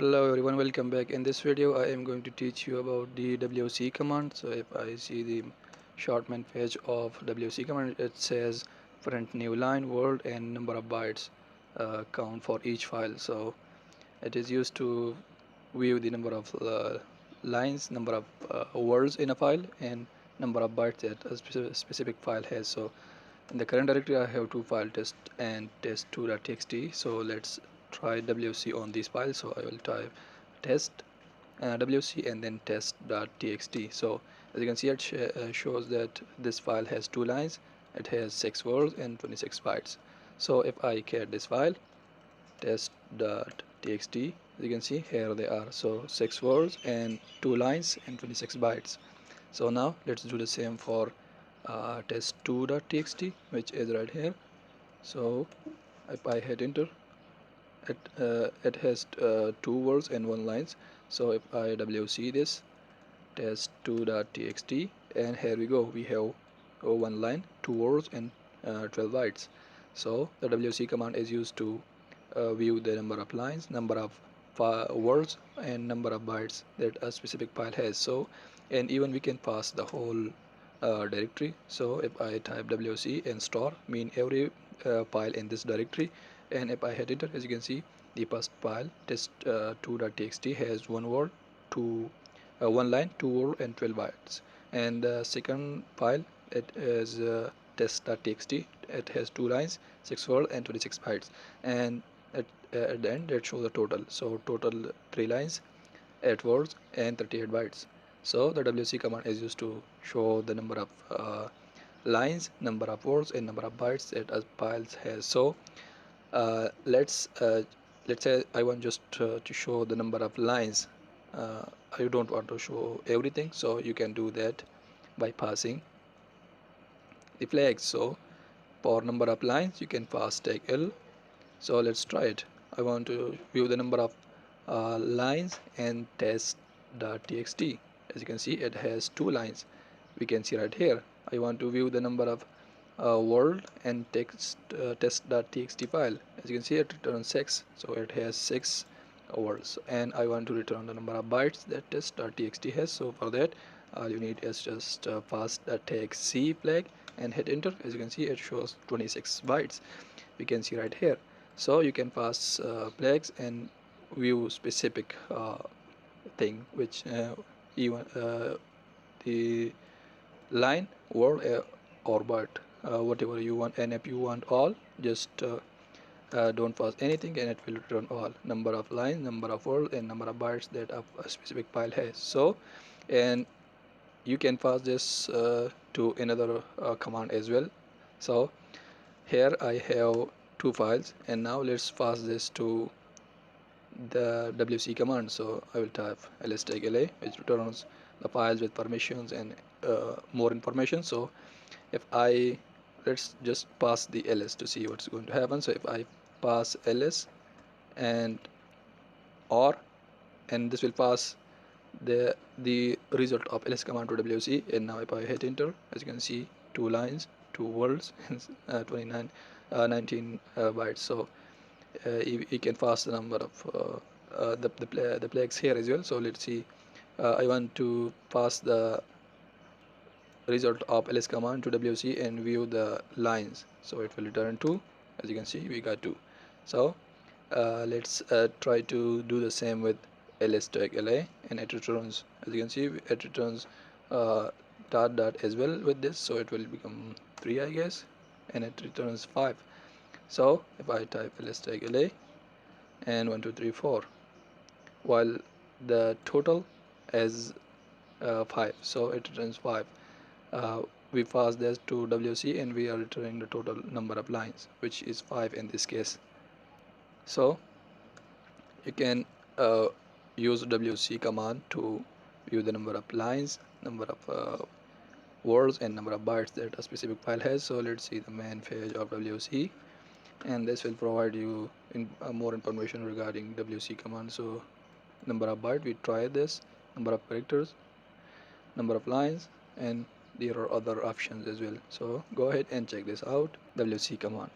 Hello everyone, welcome back. In this video I am going to teach you about the WC command. So if I see the shortman page of WC command, it says print new line, word and number of bytes count for each file. So it is used to view the number of lines, number of words in a file and number of bytes that a specific file has. So in the current directory I have two files, test and test2.txt. so let's try WC on these files. So I will type test WC and then test.txt. so as you can see, it shows that this file has two lines, it has 6 words and 26 bytes. So if I create this file test.txt, as you can see here they are, so 6 words and 2 lines and 26 bytes. So now let's do the same for test2.txt, which is right here. So if I hit enter, it has 2 words and 1 lines. So if I WC this test2.txt, and here we go, we have 1 line, 2 words and 12 bytes. So the WC command is used to view the number of lines, number of words and number of bytes that a specific file has. So and even we can pass the whole directory. So if I type WC and store, mean every file in this directory, and if I hit enter, as you can see, the first file test2.txt has 1 word, 2 1 line, 2 word and 12 bytes. And the second file, it is test.txt, it has 2 lines, 6 word and 26 bytes. And at the end it shows the total, so total 3 lines, 8 words and 38 bytes. So the WC command is used to show the number of lines, number of words and number of bytes that a file has. So let's say I want just to show the number of lines. I don't want to show everything, so you can do that by passing the flags. So for number of lines you can pass tag L. So let's try it. I want to view the number of lines and test.txt. As you can see, it has 2 lines. We can see right here. I want to view the number of word and test.txt file. As you can see, it returns 6, so it has 6 words. And I want to return the number of bytes that test.txt has. So for that, all you need is just pass the tag C flag and hit enter. As you can see, it shows 26 bytes. We can see right here. So you can pass flags and view specific thing, which even the line, word or byte, whatever you want. And if you want all, just don't pass anything and it will return all number of lines, number of words and number of bytes that a specific file has. So and you can pass this to another command as well. So here I have 2 files, and now let's pass this to the WC command. So I will type ls-la, which returns the files with permissions and more information. So if I let's just pass the ls to see what's going to happen. So if I pass ls and or, and this will pass the result of ls command to WC. And now if I hit enter, as you can see, 2 lines, 2 words and 19 bytes. So you can pass the number of the flags here as well. So let's see, I want to pass the result of ls command to WC and view the lines, so it will return 2. As you can see, we got 2. So let's try to do the same with ls-la, and it returns, as you can see, it returns dot as well with this, so it will become 3, I guess, and it returns 5. So if I type ls-la and 1 2 3 4, while the total is 5, so it returns 5. We pass this to WC and we are returning the total number of lines, which is 5 in this case. So you can use WC command to view the number of lines, number of words and number of bytes that a specific file has. So let's see the main page of WC, and this will provide you more information regarding WC command. So number of byte, we try this, number of characters, number of lines, and there are other options as well. So go ahead and check this out, WC command.